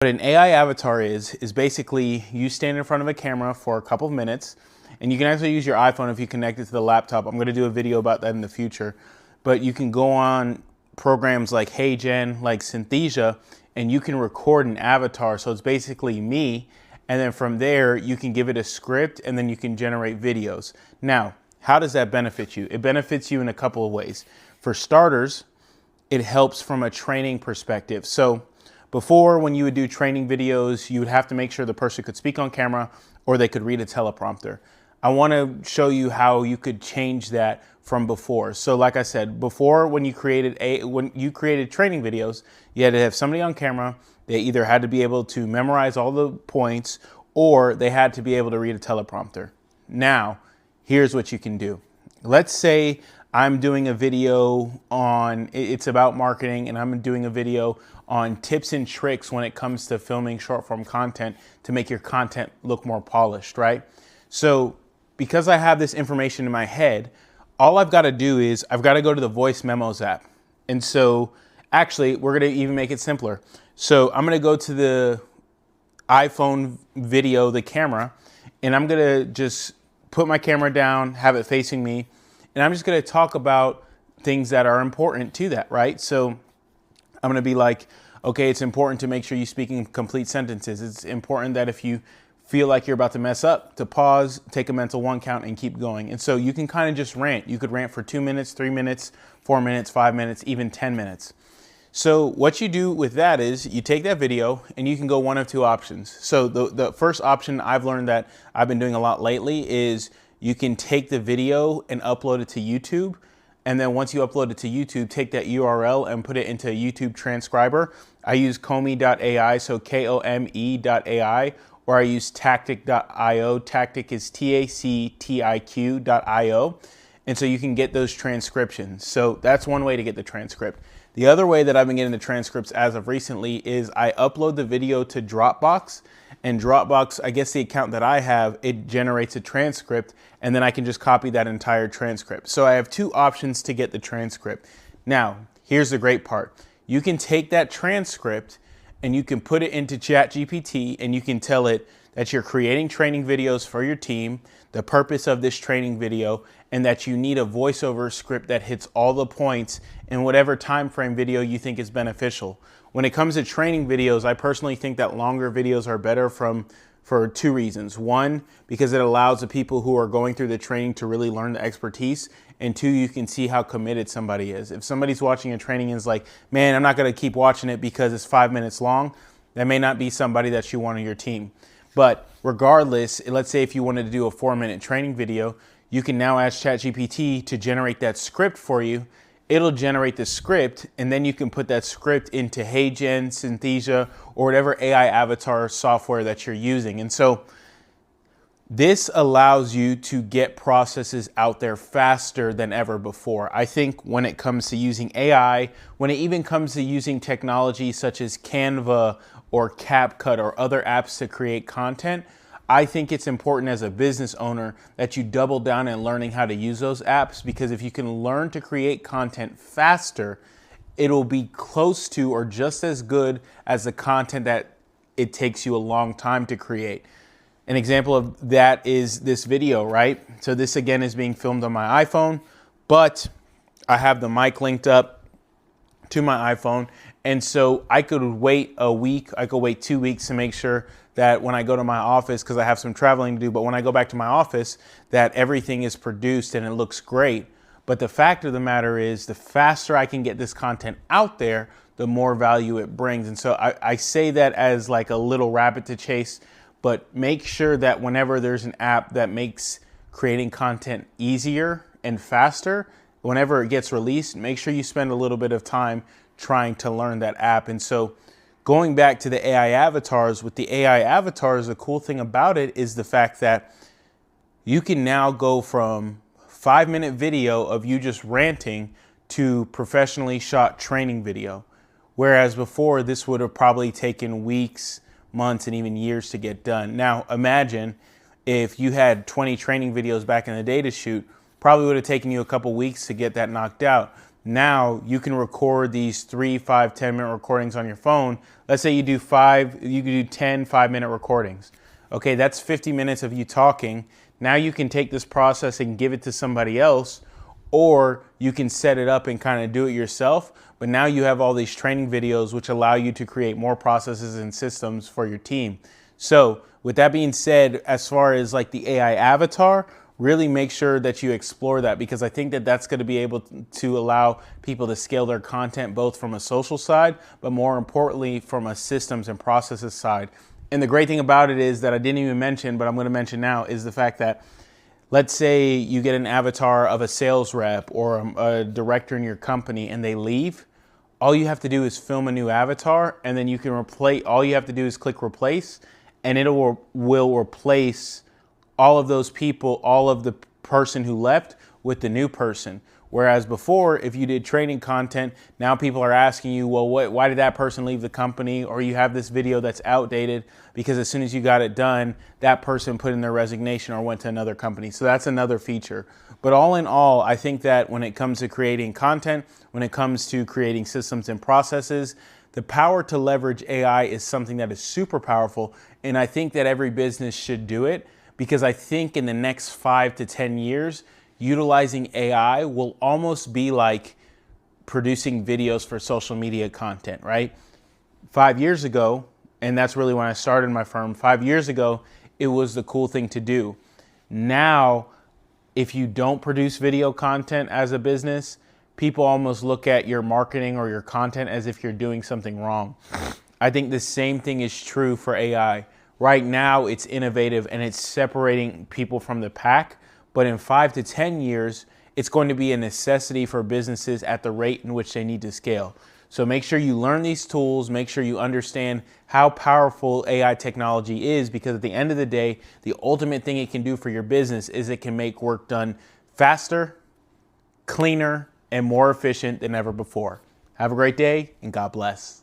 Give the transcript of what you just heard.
What an AI avatar is basically you stand in front of a camera for a couple of minutes, and you can actually use your iPhone if you connect it to the laptop. I'm going to do a video about that in the future, but you can go on programs like HeyGen, like Synthesia, and you can record an avatar. So it's basically me, and then from there you can give it a script, and then you can generate videos. Now, how does that benefit you? It benefits you in a couple of ways. For starters, it helps from a training perspective. So before, when you would do training videos, you would have to make sure the person could speak on camera or they could read a teleprompter. I want to show you how you could change that from before. So like I said, before, when you created training videos, you had to have somebody on camera. They either had to be able to memorize all the points or they had to be able to read a teleprompter. Now, here's what you can do. Let's say I'm doing a video on, it's about marketing, and I'm doing a video on tips and tricks when it comes to filming short form content to make your content look more polished, right? So because I have this information in my head, all I've got to do is I've got to go to the Voice Memos app. And so actually, we're going to even make it simpler. So I'm going to go to the iPhone video, the camera, and I'm going to just put my camera down, have it facing me, and I'm just going to talk about things that are important to that, right? So I'm going to be like, okay, it's important to make sure you speak in complete sentences. It's important that if you feel like you're about to mess up, to pause, take a mental 1 count, and keep going. And so you can kind of just rant. You could rant for 2 minutes, 3 minutes, 4 minutes, 5 minutes, even 10 minutes. So what you do with that is you take that video and you can go one of two options. So the first option I've learned that I've been doing a lot lately is you can take the video and upload it to YouTube. And then once you upload it to YouTube, take that URL and put it into a YouTube transcriber. I use Komi.ai, so Kome.ai, or I use Tactic.io. Tactic is Tactic.io. And so you can get those transcriptions. So that's one way to get the transcript. The other way that I've been getting the transcripts as of recently is I upload the video to Dropbox, and Dropbox, I guess the account that I have, it generates a transcript, and then I can just copy that entire transcript. So I have two options to get the transcript. Now, here's the great part. You can take that transcript and you can put it into ChatGPT, and you can tell it that you're creating training videos for your team, the purpose of this training video, and that you need a voiceover script that hits all the points in whatever time frame video you think is beneficial. When it comes to training videos, I personally think that longer videos are better for two reasons. One, because it allows the people who are going through the training to really learn the expertise. And two, you can see how committed somebody is. If somebody's watching a training and is like, man, I'm not going to keep watching it because it's 5 minutes long, that may not be somebody that you want on your team. But regardless, let's say if you wanted to do a 4-minute training video, you can now ask ChatGPT to generate that script for you. It'll generate the script, and then you can put that script into HeyGen, Synthesia, or whatever AI avatar software that you're using. And so this allows you to get processes out there faster than ever before. I think when it comes to using AI, when it even comes to using technology such as Canva or CapCut or other apps to create content, I think it's important as a business owner that you double down in learning how to use those apps, because if you can learn to create content faster, it'll be close to or just as good as the content that it takes you a long time to create. An example of that is this video, right? So this again is being filmed on my iPhone, but I have the mic linked up to my iPhone. And so I could wait a week, I could wait 2 weeks to make sure that when I go to my office, because I have some traveling to do, but when I go back to my office, that everything is produced and it looks great. But the fact of the matter is, the faster I can get this content out there, the more value it brings. And so I say that as like a little rabbit to chase, but make sure that whenever there's an app that makes creating content easier and faster, whenever it gets released, make sure you spend a little bit of time trying to learn that app. And so going back to the AI avatars, with the AI avatars, the cool thing about it is the fact that you can now go from 5-minute video of you just ranting to professionally shot training video. Whereas before, this would have probably taken weeks, months, and even years to get done. Now, imagine if you had 20 training videos back in the day to shoot, probably would have taken you a couple weeks to get that knocked out. Now you can record these 3, 5, 10-minute recordings on your phone. Let's say you do 5, you can do 10 5-minute recordings. Okay, that's 50 minutes of you talking. Now you can take this process and give it to somebody else, or you can set it up and kind of do it yourself. But now you have all these training videos which allow you to create more processes and systems for your team. So with that being said, as far as like the AI avatar, really make sure that you explore that, because I think that that's going to be able to allow people to scale their content both from a social side, but more importantly from a systems and processes side. And the great thing about it is that I didn't even mention, but I'm going to mention now, is the fact that let's say you get an avatar of a sales rep or a director in your company and they leave. All you have to do is film a new avatar, and then you can replace, all you have to do is click replace, and it will replace all of those people, all of the person who left with the new person. Whereas before, if you did training content, now people are asking you, well, why did that person leave the company? Or you have this video that's outdated because as soon as you got it done, that person put in their resignation or went to another company. So that's another feature. But all in all, I think that when it comes to creating content, when it comes to creating systems and processes, the power to leverage AI is something that is super powerful. And I think that every business should do it, because I think in the next 5 to 10 years, utilizing AI will almost be like producing videos for social media content, right? 5 years ago, and that's really when I started my firm, 5 years ago, it was the cool thing to do. Now, if you don't produce video content as a business, people almost look at your marketing or your content as if you're doing something wrong. I think the same thing is true for AI. Right now, it's innovative and it's separating people from the pack. But in 5 to 10 years, it's going to be a necessity for businesses at the rate in which they need to scale. So make sure you learn these tools, make sure you understand how powerful AI technology is, because at the end of the day, the ultimate thing it can do for your business is it can make work done faster, cleaner, and more efficient than ever before. Have a great day, and God bless.